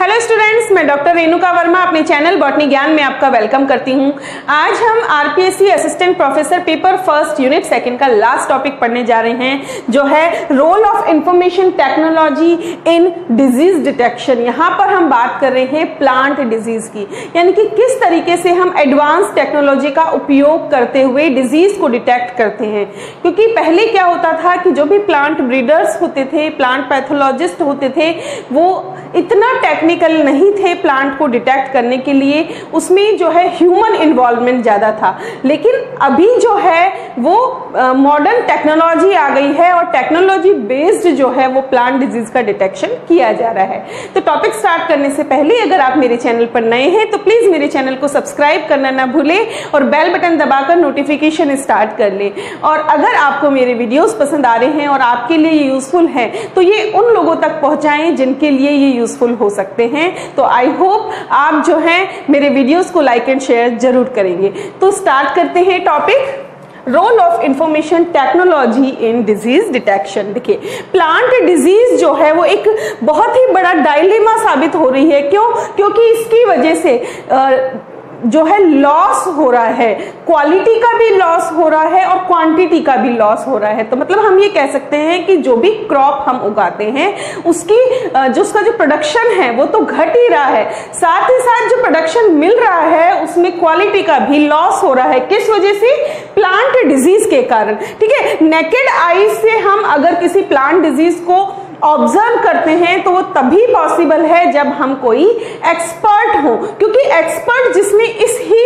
Hello students, मैं doctor Renuka Verma अपने channel botany ज्ञान में आपका वेलकम करती हूं। आज हम RPSC assistant professor paper first unit second का लास्ट टॉपिक पढ़ने जा रहे हैं, जो है role of information technology in disease detection. यहाँ पर हम बात कर रहे हैं प्लांट डिजीज की, यानी कि किस तरीके से हम एडवांस टेक्नोलॉजी का उपयोग करते हुए डिजीज को डिटेक्ट करते हैं। क्योंकि पहले क्या होता था कि जो भी प्लांट ब्रीडर्स होते थे, प्लांट पैथोलॉजिस्ट होते थे, वो इतना टेक्निकल नहीं थे प्लांट को डिटेक्ट करने के लिए, उसमें जो है ह्यूमन इन्वॉल्वमेंट ज्यादा था। लेकिन अभी जो है वो मॉडर्न टेक्नोलॉजी आ गई है और टेक्नोलॉजी बेस्ड जो है वो प्लांट डिजीज का डिटेक्शन किया जा रहा है। तो टॉपिक स्टार्ट करने से पहले अगर आप मेरे चैनल पर नए हैं तो प्लीज मेरे चैनल को सब्सक्राइब करना ना भूलें और बेल बटन दबाकर नोटिफिकेशन स्टार्ट कर लें। और अगर आपको मेरे वीडियोस पसंद आ रहे हैं और आपके लिए ये यूजफुल है तो ये उन लोगों तक पहुंचाएं जिनके लिए ये यूजफुल हो सकते हैं। तो आई होप आप जो है मेरे वीडियोस को लाइक एंड शेयर जरूर करेंगे। तो स्टार्ट करते हैं topic, role of information technology in disease detection. देखिए, प्लांट डिजीज जो है वो एक बहुत ही बड़ा डायलेमा साबित हो रही है। क्यों? क्योंकि इसकी वजह से जो है लॉस हो रहा है, क्वालिटी का भी लॉस हो रहा है और क्वांटिटी का भी लॉस हो रहा है। तो मतलब हम ये कह सकते हैं कि जो भी क्रॉप हम उगाते हैं उसका जो प्रोडक्शन है वो तो घट ही रहा है, साथ ही साथ जो प्रोडक्शन मिल रहा है उसमें क्वालिटी का भी लॉस हो रहा है। किस वजह से? प्लांट डिजीज के कारण। ठीक है, नेकेड आई से हम अगर किसी प्लांट डिजीज को ऑब्जर्व करते हैं तो वो तभी पॉसिबल है जब हम कोई एक्सपर्ट हो, क्योंकि एक्सपर्ट जिसने इस ही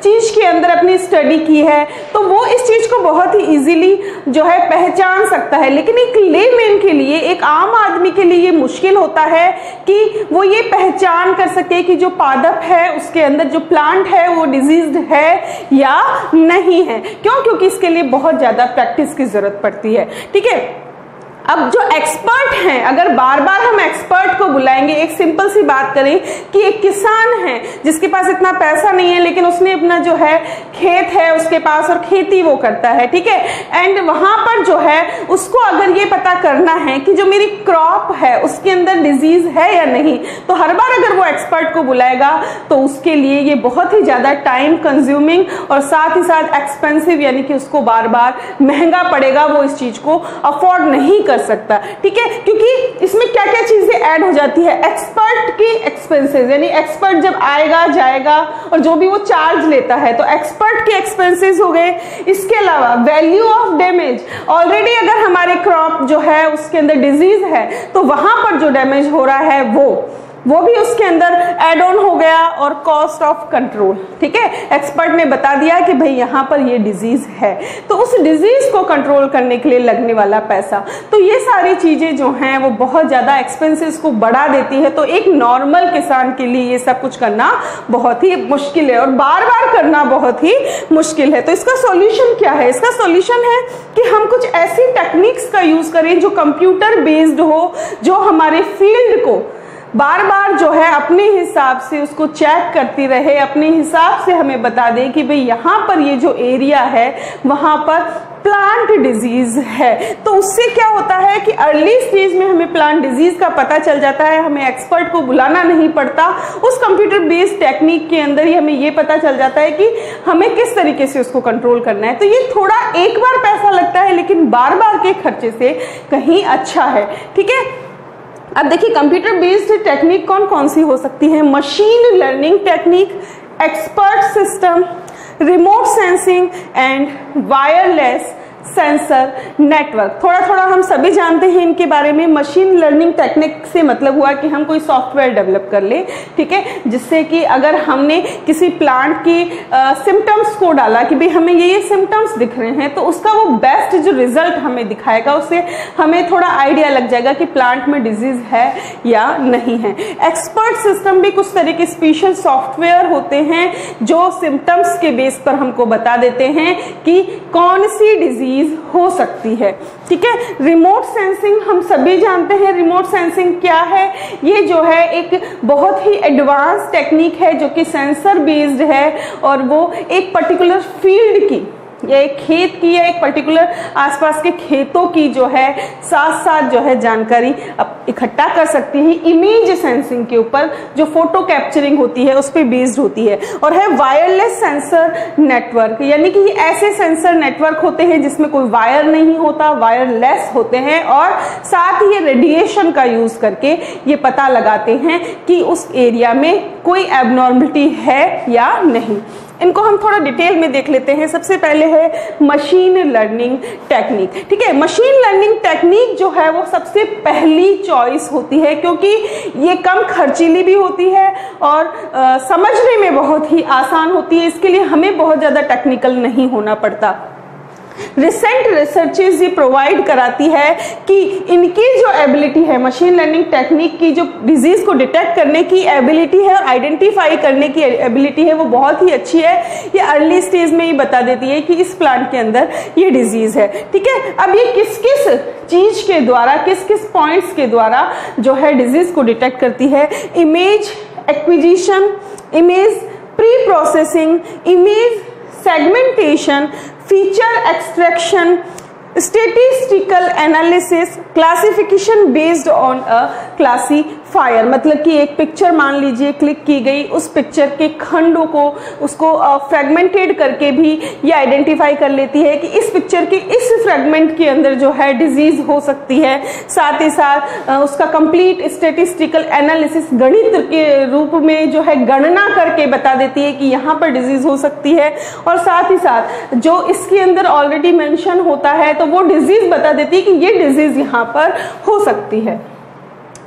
चीज के अंदर अपनी स्टडी की है तो वो इस चीज को बहुत ही इजीली जो है पहचान सकता है। लेकिन एक लेमैन के लिए, एक आम आदमी के लिए ये मुश्किल होता है कि वो ये पहचान कर सके कि जो पादप है उसके अंदर जो प्लांट है वो डिजीज्ड है या नहीं है। क्यों? क्योंकि इसके लिए बहुत ज्यादा प्रैक्टिस की जरूरत पड़ती है। ठीक है, अब जो एक्सपर्ट हैं, अगर बार बार हम एक्सपर्ट को बुलाएंगे, एक सिंपल सी बात करें कि एक किसान है जिसके पास इतना पैसा नहीं है लेकिन उसने अपना जो है खेत है उसके पास और खेती वो करता है। ठीक है, एंड वहां पर जो है उसको अगर ये पता करना है कि जो मेरी क्रॉप है उसके अंदर डिजीज है या नहीं, तो हर बार अगर वो एक्सपर्ट को बुलाएगा तो उसके लिए ये बहुत ही ज्यादा टाइम कंज्यूमिंग और साथ ही साथ एक्सपेंसिव, यानी कि उसको बार बार महंगा पड़ेगा, वो इस चीज को अफोर्ड नहीं कर सकता। ठीक है, क्योंकि इसमें क्या क्या चीजें ऐड हो जाती है। एक्सपर्ट की एक्सपेंसेस, यानी एक्सपर्ट जब आएगा जाएगा और जो भी वो चार्ज लेता है तो एक्सपर्ट के एक्सपेंसेस हो गए। इसके अलावा वैल्यू ऑफ डैमेज, ऑलरेडी अगर हमारे क्रॉप जो है उसके अंदर डिजीज है तो वहां पर जो डैमेज हो रहा है वो भी उसके अंदर एड ऑन हो गया, और कॉस्ट ऑफ कंट्रोल। ठीक है, एक्सपर्ट ने बता दिया कि भाई यहाँ पर ये डिजीज है, तो उस डिजीज को कंट्रोल करने के लिए लगने वाला पैसा, तो ये सारी चीजें जो हैं वो बहुत ज्यादा एक्सपेंसेस को बढ़ा देती है। तो एक नॉर्मल किसान के लिए ये सब कुछ करना बहुत ही मुश्किल है और बार बार करना बहुत ही मुश्किल है। तो इसका सॉल्यूशन क्या है? इसका सॉल्यूशन है कि हम कुछ ऐसी टेक्निक्स का यूज करें जो कंप्यूटर बेस्ड हो, जो हमारे फील्ड को बार बार जो है अपने हिसाब से उसको चेक करती रहे, अपने हिसाब से हमें बता दे कि भाई यहाँ पर ये जो एरिया है वहां पर प्लांट डिजीज है। तो उससे क्या होता है कि अर्ली स्टेज में हमें प्लांट डिजीज का पता चल जाता है, हमें एक्सपर्ट को बुलाना नहीं पड़ता, उस कंप्यूटर बेस्ड टेक्निक के अंदर ही हमें ये पता चल जाता है कि हमें किस तरीके से उसको कंट्रोल करना है। तो ये थोड़ा एक बार पैसा लगता है लेकिन बार बार के खर्चे से कहीं अच्छा है। ठीक है, अब देखिए कंप्यूटर बेस्ड टेक्निक कौन कौन सी हो सकती है? Machine learning technique, expert system, remote sensing and wireless sensor network. थोड़ा थोड़ा हम सभी जानते हैं इनके बारे में। मशीन लर्निंग टेक्निक से मतलब हुआ कि हम कोई सॉफ्टवेयर डेवलप कर ले, ठीक है, जिससे कि अगर हमने किसी प्लांट की सिम्टम्स को डाला कि भाई हमें ये सिम्टम्स दिख रहे हैं, तो उसका वो बेस्ट जो रिजल्ट हमें दिखाएगा, उससे हमें थोड़ा आइडिया लग जाएगा कि प्लांट में डिजीज है या नहीं है। एक्सपर्ट सिस्टम भी कुछ तरह के स्पेशल सॉफ्टवेयर होते हैं जो सिम्टम्स के बेस पर हमको बता देते हैं कि कौन सी डिजीज हो सकती है। ठीक है, रिमोट सेंसिंग हम सभी जानते हैं। रिमोट सेंसिंग क्या है? ये जो है एक बहुत ही एडवांस टेक्निक है जो कि सेंसर बेस्ड है और वो एक पर्टिकुलर फील्ड की या एक खेत की या एक पर्टिकुलर आसपास के खेतों की जो है साथ साथ जो है जानकारी इकट्ठा कर सकती है इमेज सेंसिंग के ऊपर, जो फोटो कैप्चरिंग होती है उस पर बेस्ड होती है। और है वायरलेस सेंसर नेटवर्क, यानी कि ऐसे सेंसर नेटवर्क होते हैं जिसमें कोई वायर नहीं होता, वायरलेस होते हैं, और साथ ही ये रेडिएशन का यूज करके ये पता लगाते हैं कि उस एरिया में कोई एबनॉर्मलिटी है या नहीं। इनको हम थोड़ा डिटेल में देख लेते हैं। सबसे पहले है मशीन लर्निंग टेक्निक। ठीक है, मशीन लर्निंग टेक्निक जो है वो सबसे पहली चॉइस होती है, क्योंकि ये कम खर्चीली भी होती है और समझने में बहुत ही आसान होती है। इसके लिए हमें बहुत ज़्यादा टेक्निकल नहीं होना पड़ता। रिसेंट रिसर्चेस ये प्रोवाइड कराती है कि इनकी जो एबिलिटी है, मशीन लर्निंग टेक्निक की जो डिजीज को डिटेक्ट करने की एबिलिटी है और आइडेंटिफाई करने की एबिलिटी है वो बहुत ही अच्छी है। ये अर्ली स्टेज में ही बता देती है कि इस प्लांट के अंदर ये डिजीज है। ठीक है, अब ये किस किस चीज के द्वारा, किस किस पॉइंट्स के द्वारा जो है डिजीज को डिटेक्ट करती है? Image acquisition, image pre processing, image segmentation, feature extraction, statistical analysis, classification based on a classifier. मतलब कि एक पिक्चर मान लीजिए क्लिक की गई, उस पिक्चर के खंडों को उसको फ्रेगमेंटेड करके भी ये आइडेंटिफाई कर लेती है कि इस पिक्चर के इस फ्रेगमेंट के अंदर जो है डिजीज हो सकती है। साथ ही साथ उसका कंप्लीट स्टेटिस्टिकल एनालिसिस गणित के रूप में जो है गणना करके बता देती है कि यहाँ पर डिजीज हो सकती है। और साथ ही साथ जो इसके अंदर ऑलरेडी मेंशन होता है तो वो डिजीज बता देती है कि ये डिजीज यहाँ पर हो सकती है।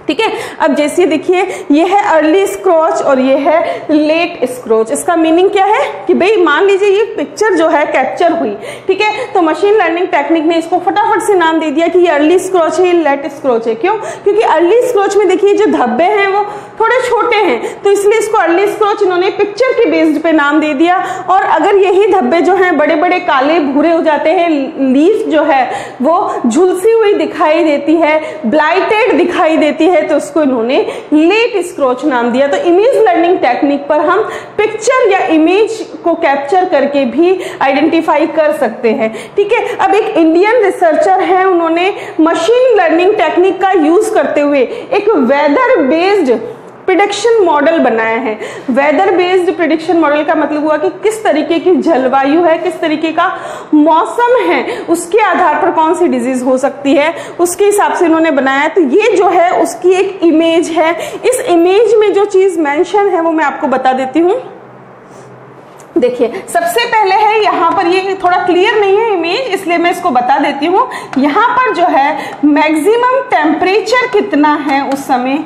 ठीक है, अब जैसे देखिए ये है अर्ली स्क्रॉच और ये है लेट स्क्रॉच। इसका मीनिंग क्या है कि भाई मान लीजिए ये पिक्चर जो है कैप्चर हुई, ठीक है, तो मशीन लर्निंग टेक्निक ने इसको फटाफट से नाम दे दिया कि ये अर्ली स्क्रॉच है, ये लेट स्क्रॉच है। क्यों? क्योंकि अर्ली स्क्रॉच में देखिए जो धब्बे हैं वो थोड़े छोटे हैं, तो इसलिए इसको अर्ली स्क्रॉच इन्होंने पिक्चर के बेस्ड पे नाम दे दिया। और अगर यही धब्बे जो हैं बड़े बड़े काले भूरे हो जाते हैं, लीफ जो है वो झुलसी हुई दिखाई देती है, ब्लाइटेड दिखाई देती है, तो उसको इन्होंने लेट स्क्रॉच नाम दिया। तो इमेज लर्निंग टेक्निक पर हम पिक्चर या इमेज को कैप्चर करके भी आइडेंटिफाई कर सकते हैं। ठीक है, अब एक इंडियन रिसर्चर है, उन्होंने मशीन लर्निंग टेक्निक का यूज करते हुए एक वेदर बेस्ड प्रिडिक्शन मॉडल बनाया है। वेदर बेस्ड प्रिडिक्शन मॉडल का मतलब हुआ कि किस तरीके की जलवायु है, किस तरीके का मौसम है, उसके आधार पर कौन सी डिजीज हो सकती है, उसके हिसाब से इन्होंने बनाया। तो ये जो है उसकी एक इमेज है। इस इमेज में जो चीज मेंशन है वो मैं आपको बता देती हूँ। देखिए सबसे पहले है यहाँ पर, ये थोड़ा क्लियर नहीं है इमेज इसलिए मैं इसको बता देती हूँ। यहाँ पर जो है मैक्सिमम टेम्परेचर कितना है उस समय,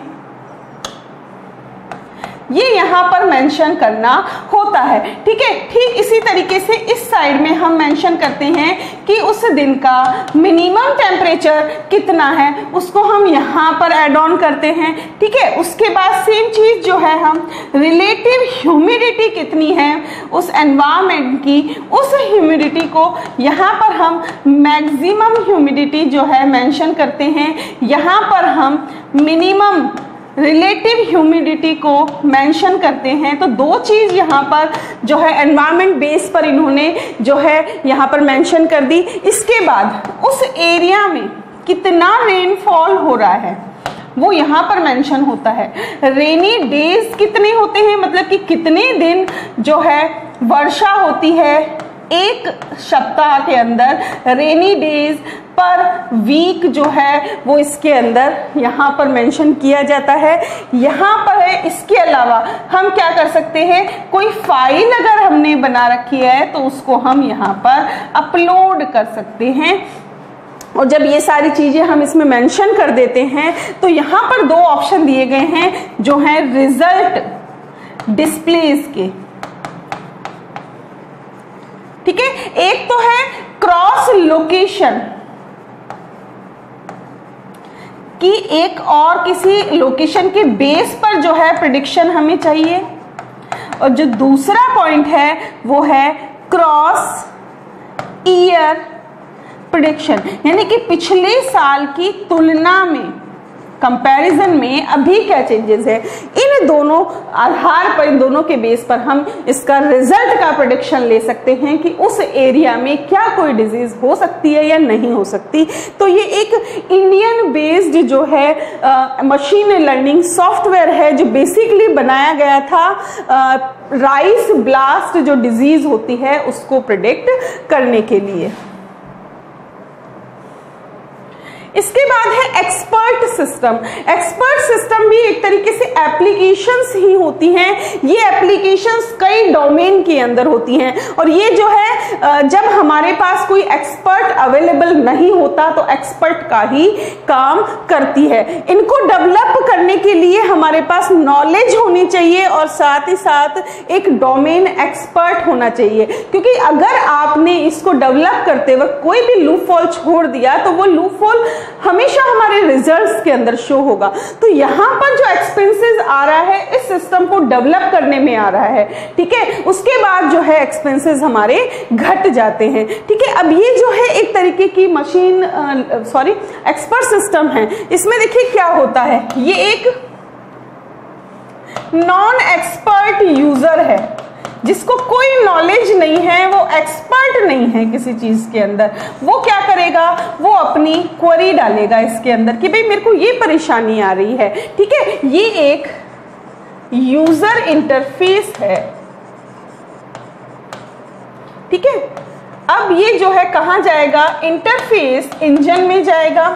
ये यहाँ पर मेंशन करना होता है। ठीक है, ठीक इसी तरीके से इस साइड में हम मेंशन करते हैं कि उस दिन का मिनिमम टेम्परेचर कितना है, उसको हम यहाँ पर ऐड ऑन करते हैं। ठीक है, उसके बाद सेम चीज जो है हम रिलेटिव ह्यूमिडिटी कितनी है उस एनवायरमेंट की, उस ह्यूमिडिटी को यहाँ पर हम मैक्सिमम ह्यूमिडिटी जो है मेंशन करते हैं। यहाँ पर हम मिनिमम रिलेटिव ह्यूमिडिटी को मेंशन करते हैं। तो दो चीज यहाँ पर जो है एनवायरमेंट बेस पर इन्होंने जो है यहाँ पर मेंशन कर दी। इसके बाद उस एरिया में कितना रेनफॉल हो रहा है वो यहाँ पर मेंशन होता है। रेनी डेज कितने होते हैं, मतलब कि कितने दिन जो है वर्षा होती है एक सप्ताह के अंदर, रेनी डेज पर वीक जो है वो इसके अंदर यहाँ पर मेंशन किया जाता है। यहाँ पर है, इसके अलावा हम क्या कर सकते हैं, कोई फाइल अगर हमने बना रखी है तो उसको हम यहाँ पर अपलोड कर सकते हैं। और जब ये सारी चीजें हम इसमें मेंशन कर देते हैं तो यहाँ पर दो ऑप्शन दिए गए हैं जो हैं रिजल्ट डिस्प्लेस के। ठीक है, एक तो है क्रॉस लोकेशन कि एक और किसी लोकेशन के बेस पर जो है प्रिडिक्शन हमें चाहिए, और जो दूसरा पॉइंट है वो है क्रॉस ईयर प्रिडिक्शन, यानी कि पिछले साल की तुलना में कंपैरिजन में अभी क्या चेंजेस है। इन इन दोनों आधार पर, इन दोनों के बेस पर हम इसका रिजल्ट का प्रेडिक्शन ले सकते हैं कि उस एरिया में क्या कोई डिजीज हो सकती है या नहीं हो सकती। तो ये एक इंडियन बेस्ड जो है मशीन लर्निंग सॉफ्टवेयर है जो बेसिकली बनाया गया था राइस ब्लास्ट जो डिजीज होती है उसको प्रेडिक्ट करने के लिए। इसके बाद है एक्सपर्ट सिस्टम। एक्सपर्ट सिस्टम भी एक तरीके से एप्लीकेशंस ही होती हैं। ये एप्लीकेशंस कई डोमेन के अंदर होती हैं और ये जो है जब हमारे पास कोई एक्सपर्ट अवेलेबल नहीं होता तो एक्सपर्ट का ही काम करती है। इनको डेवलप करने के लिए हमारे पास नॉलेज होनी चाहिए और साथ ही साथ एक डोमेन एक्सपर्ट होना चाहिए, क्योंकि अगर आपने इसको डेवलप करते वक्त कोई भी लूप होल छोड़ दिया तो वो लूप होल हमेशा हमारे रिजल्ट्स के अंदर शो होगा। तो यहां पर जो एक्सपेंसेस आ रहा है इस सिस्टम को डेवलप करने में आ रहा है, ठीक है। उसके बाद जो है एक्सपेंसेस हमारे घट जाते हैं, ठीक है। अब ये जो है एक तरीके की मशीन एक्सपर्ट सिस्टम है। इसमें देखिए क्या होता है, ये एक नॉन एक्सपर्ट यूजर है जिसको कोई नॉलेज नहीं है, वो एक्सपर्ट नहीं है किसी चीज के अंदर। वो क्या करेगा, वो अपनी क्वेरी डालेगा इसके अंदर कि भाई मेरे को ये परेशानी आ रही है, ठीक है। ये एक यूजर इंटरफेस है, ठीक है। अब ये जो है कहां जाएगा, इंटरफेस इंजन में जाएगा।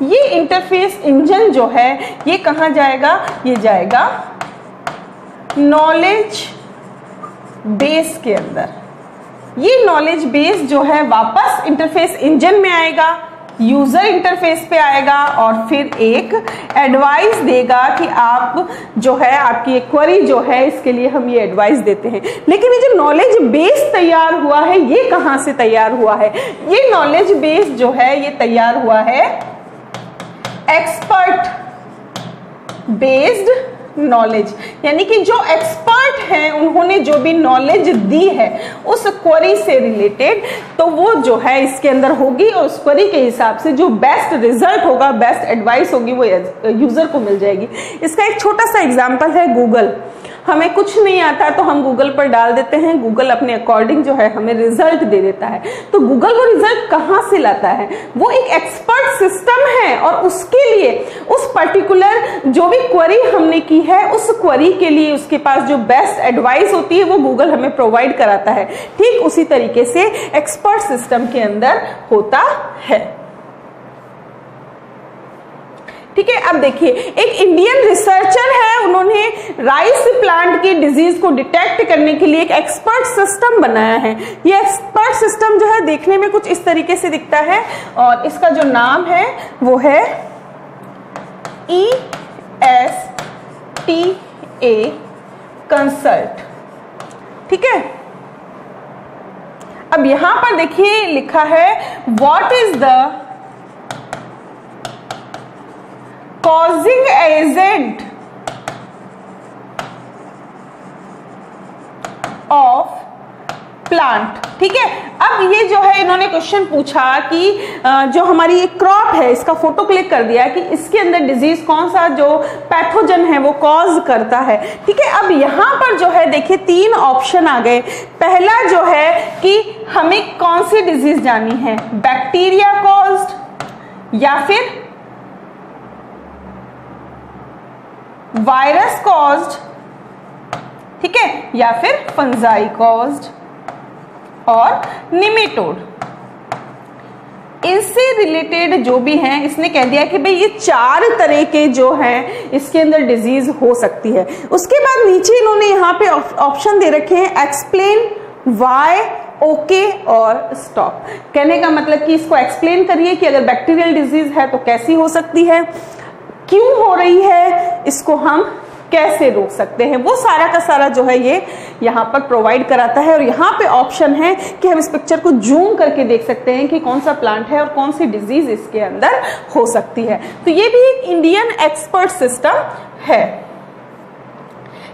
ये इंटरफेस इंजन जो है ये कहां जाएगा, ये जाएगा नॉलेज बेस के अंदर। ये नॉलेज बेस जो है वापस इंटरफेस इंजन में आएगा, यूजर इंटरफेस पे आएगा और फिर एक एडवाइस देगा कि आप जो है आपकी एक क्वेरी जो है इसके लिए हम ये एडवाइस देते हैं। लेकिन ये जो नॉलेज बेस तैयार हुआ है ये कहां से तैयार हुआ है, ये नॉलेज बेस जो है ये तैयार हुआ है एक्सपर्ट बेस्ड नॉलेज, यानी कि जो एक्सपर्ट हैं उन्होंने जो भी नॉलेज दी है उस क्वेरी से रिलेटेड, तो वो जो है इसके अंदर होगी और उस क्वेरी के हिसाब से जो बेस्ट रिजल्ट होगा, बेस्ट एडवाइस होगी वो यूजर को मिल जाएगी। इसका एक छोटा सा एग्जांपल है गूगल। हमें कुछ नहीं आता तो हम गूगल पर डाल देते हैं, गूगल अपने अकॉर्डिंग जो है हमें रिजल्ट दे देता है। तो गूगल वो रिजल्ट कहां से लाता है, वो एक एक्सपर्ट सिस्टम है और उसके लिए उस पर्टिकुलर जो भी क्वेरी हमने की है उस क्वेरी के लिए उसके पास जो बेस्ट एडवाइस होती है वो गूगल हमें प्रोवाइड कराता है। ठीक उसी तरीके से एक्सपर्ट सिस्टम के अंदर होता है, ठीक है। अब देखिए एक इंडियन रिसर्चर है, उन्होंने राइस प्लांट की डिजीज को डिटेक्ट करने के लिए एक एक्सपर्ट सिस्टम बनाया है। ये एक्सपर्ट सिस्टम जो है देखने में कुछ इस तरीके से दिखता है और इसका जो नाम है वो है ESTA कंसल्ट, ठीक है। अब यहां पर देखिए लिखा है what is the causing agent of plant, ठीक है। अब ये जो है इन्होंने क्वेश्चन पूछा कि जो हमारी एक क्रॉप है इसका फोटो क्लिक कर दिया कि इसके अंदर डिजीज कौन सा जो पैथोजन है वो कॉज करता है, ठीक है। अब यहां पर जो है देखिए 3 ऑप्शन आ गए। पहला जो है कि हमें कौन सी डिजीज जानी है, बैक्टीरिया कॉज्ड या फिर वायरस कॉज्ड, ठीक है, या फिर फंजाई कॉज्ड और निमेटोड। इससे रिलेटेड जो भी हैं इसने कह दिया कि भाई ये 4 तरह के जो हैं इसके अंदर डिजीज हो सकती है। उसके बाद नीचे इन्होंने यहाँ पे ऑप्शन दे रखे हैं एक्सप्लेन, वाई, ओके और स्टॉप। कहने का मतलब कि इसको एक्सप्लेन करिए कि अगर बैक्टीरियल डिजीज है तो कैसी हो सकती है, क्यों हो रही है, इसको हम कैसे रोक सकते हैं, वो सारा का सारा जो है ये यहाँ पर प्रोवाइड कराता है। और यहाँ पे ऑप्शन है कि हम इस पिक्चर को जूम करके देख सकते हैं कि कौन सा प्लांट है और कौन सी डिजीज इसके अंदर हो सकती है। तो ये भी एक इंडियन एक्सपर्ट सिस्टम है,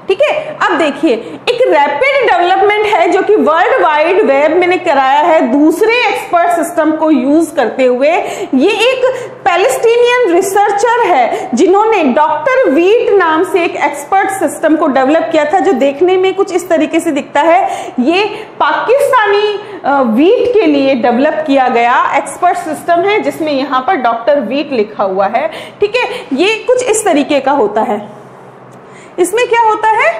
ठीक है। अब देखिए, एक रैपिड डेवलपमेंट है जो कि वर्ल्ड वाइड वेब मैंने कराया है दूसरे एक्सपर्ट सिस्टम को यूज करते हुए। ये एक पैलेस्टीनियन रिसर्चर है जिन्होंने डॉक्टर वीट नाम से एक एक्सपर्ट सिस्टम को डेवलप किया था, जो देखने में कुछ इस तरीके से दिखता है। ये पाकिस्तानी वीट के लिए डेवलप किया गया एक्सपर्ट सिस्टम है, जिसमें यहां पर डॉक्टर वीट लिखा हुआ है। ठीक है, ये कुछ इस तरीके का होता है। इसमें क्या होता है,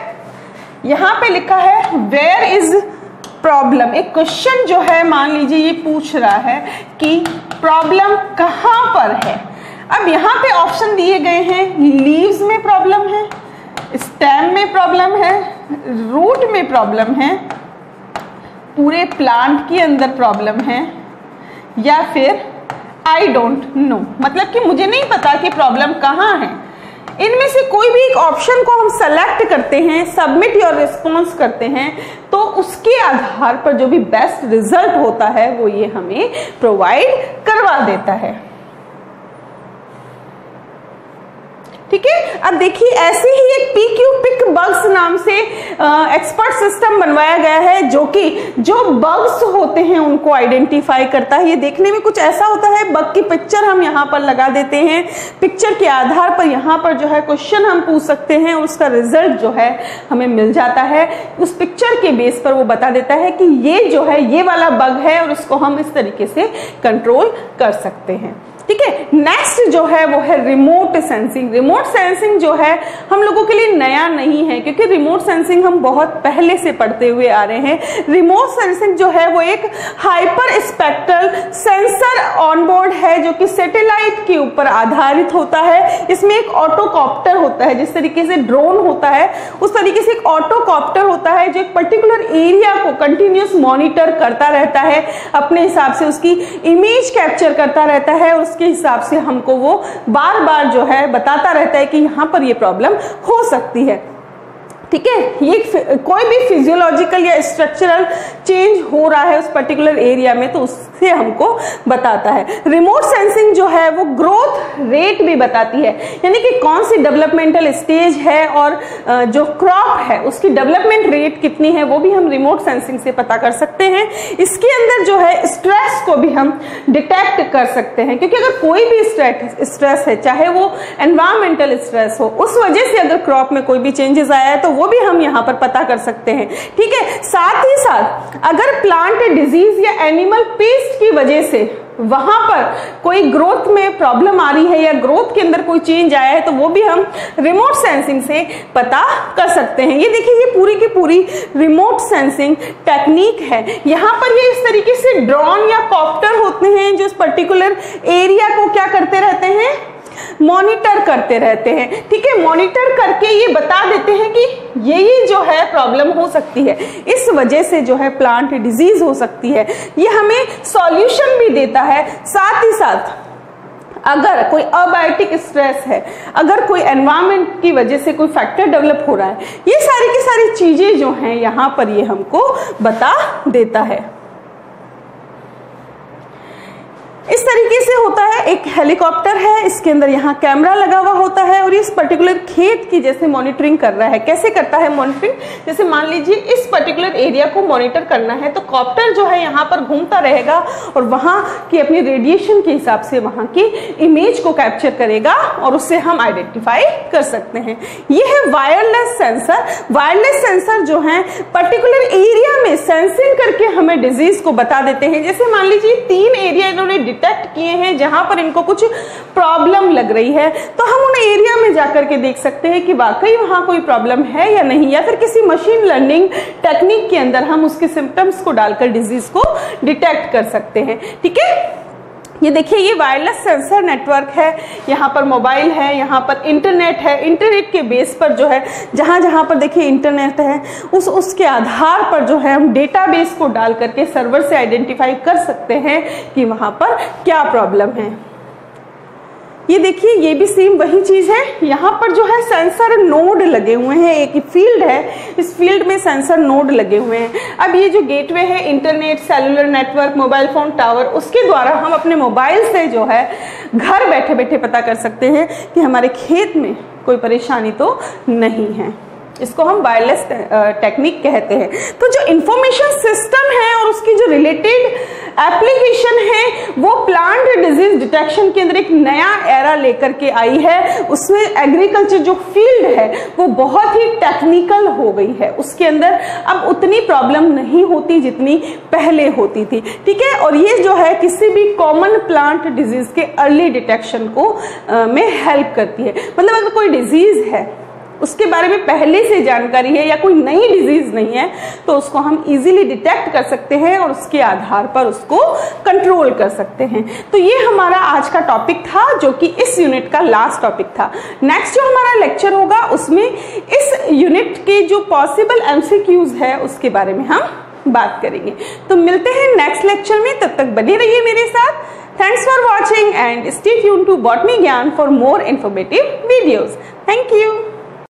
यहां पे लिखा है वेयर इज प्रॉब्लम। एक क्वेश्चन जो है मान लीजिए ये पूछ रहा है कि प्रॉब्लम कहां पर है। अब यहां पे ऑप्शन दिए गए हैं, लीव्स में प्रॉब्लम है, स्टेम में प्रॉब्लम है, रूट में प्रॉब्लम है, पूरे प्लांट के अंदर प्रॉब्लम है, या फिर आई डोंट नो, मतलब कि मुझे नहीं पता कि प्रॉब्लम कहां है। इनमें से कोई भी एक ऑप्शन को हम सेलेक्ट करते हैं, सबमिट योर रिस्पॉन्स करते हैं, तो उसके आधार पर जो भी बेस्ट रिजल्ट होता है वो ये हमें प्रोवाइड करवा देता है। ठीक है। अब देखिए, ऐसे ही एक PQ-PIC बग्स नाम से एक्सपर्ट सिस्टम बनवाया गया है, जो कि जो बग्स होते हैं उनको आइडेंटिफाई करता है। ये देखने में कुछ ऐसा होता है, बग की पिक्चर हम यहाँ पर लगा देते हैं, पिक्चर के आधार पर यहाँ पर जो है क्वेश्चन हम पूछ सकते हैं, उसका रिजल्ट जो है हमें मिल जाता है। उस पिक्चर के बेस पर वो बता देता है कि ये जो है ये वाला बग है और इसको हम इस तरीके से कंट्रोल कर सकते हैं। ठीक है। नेक्स्ट जो है वो है रिमोट सेंसिंग। रिमोट सेंसिंग जो है हम लोगों के लिए नया नहीं है, क्योंकि रिमोट सेंसिंग हम बहुत पहले से पढ़ते हुए आ रहे हैं। रिमोट सेंसिंग जो है वो एक हाइपर स्पेक्ट्रल सेंसर ऑनबोर्ड है, जो कि सैटेलाइट के ऊपर आधारित होता है। इसमें एक ऑटोकॉप्टर होता है, जिस तरीके से ड्रोन होता है उस तरीके से एक ऑटोकॉप्टर होता है, जो एक पर्टिकुलर एरिया को कंटिन्यूस मॉनिटर करता रहता है, अपने हिसाब से उसकी इमेज कैप्चर करता रहता है, के हिसाब से हमको वो बार बार जो है बताता रहता है कि यहां पर ये प्रॉब्लम हो सकती है। ठीक है। ये कोई भी फिजियोलॉजिकल या स्ट्रक्चरल चेंज हो रहा है उस पर्टिकुलर एरिया में, तो उससे हमको बताता है। रिमोट सेंसिंग जो है वो ग्रोथ रेट भी बताती है, यानी कि कौन सी डेवलपमेंटल स्टेज है और जो क्रॉप है उसकी डेवलपमेंट रेट कितनी है, वो भी हम रिमोट सेंसिंग से पता कर सकते हैं। इसके अंदर जो है स्ट्रेस को भी हम डिटेक्ट कर सकते हैं, क्योंकि अगर कोई भी स्ट्रेस है, चाहे वो एनवायरमेंटल स्ट्रेस हो, उस वजह से अगर क्रॉप में कोई भी चेंजेस आया है तो वो भी हम यहाँ पर पता कर सकते हैं। ठीक है। साथ ही साथ अगर प्लांट डिजीज या एनिमल पेस्ट की वजह से वहां पर कोई ग्रोथ में प्रॉब्लम आ रही है या ग्रोथ के अंदर कोई चेंज आया है, तो वो भी हम रिमोट सेंसिंग से पता कर सकते हैं। ये देखिए, ये पूरी की पूरी रिमोट सेंसिंग टेक्निक है। यहाँ पर ये इस तरीके से ड्रोन या कॉप्टर होते हैं, जो इस पर्टिकुलर एरिया को क्या करते रहते हैं, मॉनिटर करते रहते हैं। ठीक है। मॉनिटर करके ये बता देते हैं कि ये जो है प्रॉब्लम हो सकती है, इस वजह से जो है प्लांट डिजीज हो सकती है। ये हमें सॉल्यूशन भी देता है। साथ ही साथ अगर कोई अबायोटिक स्ट्रेस है, अगर कोई एनवायरनमेंट की वजह से कोई फैक्टर डेवलप हो रहा है, ये सारी की सारी चीजें जो हैं यहाँ पर ये हमको बता देता है। इस तरीके से होता है। एक हेलीकॉप्टर है, इसके अंदर यहाँ कैमरा लगा हुआ होता है और इस पर्टिकुलर खेत की जैसे मॉनिटरिंग कर रहा है। कैसे करता है मॉनिटरिंग, जैसे मान लीजिए इस पर्टिकुलर एरिया को मॉनिटर करना है, तो कॉप्टर जो है यहाँ पर घूमता रहेगा और वहाँ की अपनी रेडिएशन के हिसाब से वहाँ की इमेज को कैप्चर करेगा और उससे हम आइडेंटिफाई कर सकते हैं। ये है वायरलेस सेंसर। वायरलेस सेंसर जो है पर्टिकुलर एरिया में सेंसिंग करके हमें डिजीज को बता देते हैं। जैसे मान लीजिए 3 एरिया इन्होंने डिटेक्ट किए हैं जहां पर इनको कुछ प्रॉब्लम लग रही है, तो हम उन एरिया में जाकर के देख सकते हैं कि वाकई वहां कोई प्रॉब्लम है या नहीं, या फिर किसी मशीन लर्निंग टेक्निक के अंदर हम उसके सिम्टम्स को डालकर डिजीज को डिटेक्ट कर सकते हैं। ठीक है। ये देखिए, ये वायरलेस सेंसर नेटवर्क है, यहाँ पर मोबाइल है, यहाँ पर इंटरनेट है। इंटरनेट के बेस पर जो है जहाँ जहाँ पर देखिए इंटरनेट है, उसके आधार पर जो है हम डेटाबेस को डाल करके सर्वर से आइडेंटिफाई कर सकते हैं कि वहाँ पर क्या प्रॉब्लम है। ये देखिए, ये भी सेम वही चीज है। यहाँ पर जो है सेंसर नोड लगे हुए हैं, एक फील्ड है, इस फील्ड में सेंसर नोड लगे हुए हैं। अब ये जो गेटवे है, internet, cellular network, mobile phone tower, उसके द्वारा हम अपने मोबाइल से जो है घर बैठे बैठे पता कर सकते हैं कि हमारे खेत में कोई परेशानी तो नहीं है। इसको हम वायरलेस टेक्निक कहते हैं। तो जो इंफॉर्मेशन सिस्टम है और उसकी जो रिलेटेड एप्लीकेशन है वो प्लांट डिजीज डिटेक्शन के अंदर एक नया एरा लेकर के आई है। उसमें एग्रीकल्चर जो फील्ड है वो बहुत ही टेक्निकल हो गई है, उसके अंदर अब उतनी प्रॉब्लम नहीं होती जितनी पहले होती थी, ठीक है। और ये जो है किसी भी कॉमन प्लांट डिजीज के अर्ली डिटेक्शन को में हेल्प करती है। मतलब अगर कोई डिजीज है उसके बारे में पहले से जानकारी है या कोई नई डिजीज नहीं है तो उसको हम इजीली डिटेक्ट कर सकते हैं और उसके आधार पर उसको कंट्रोल कर सकते हैं। तो ये हमारा आज का टॉपिक था जो कि इस यूनिट का लास्ट टॉपिक था। नेक्स्ट जो हमारा लेक्चर होगा उसमें इस यूनिट के जो पॉसिबल एमसीक्यूज है उसके बारे में हम बात करेंगे। तो मिलते हैं नेक्स्ट लेक्चर में, तब तक बने रहिए मेरे साथ। Thanks for watching and stay tuned to Botany Gyan for more informative videos. Thank you.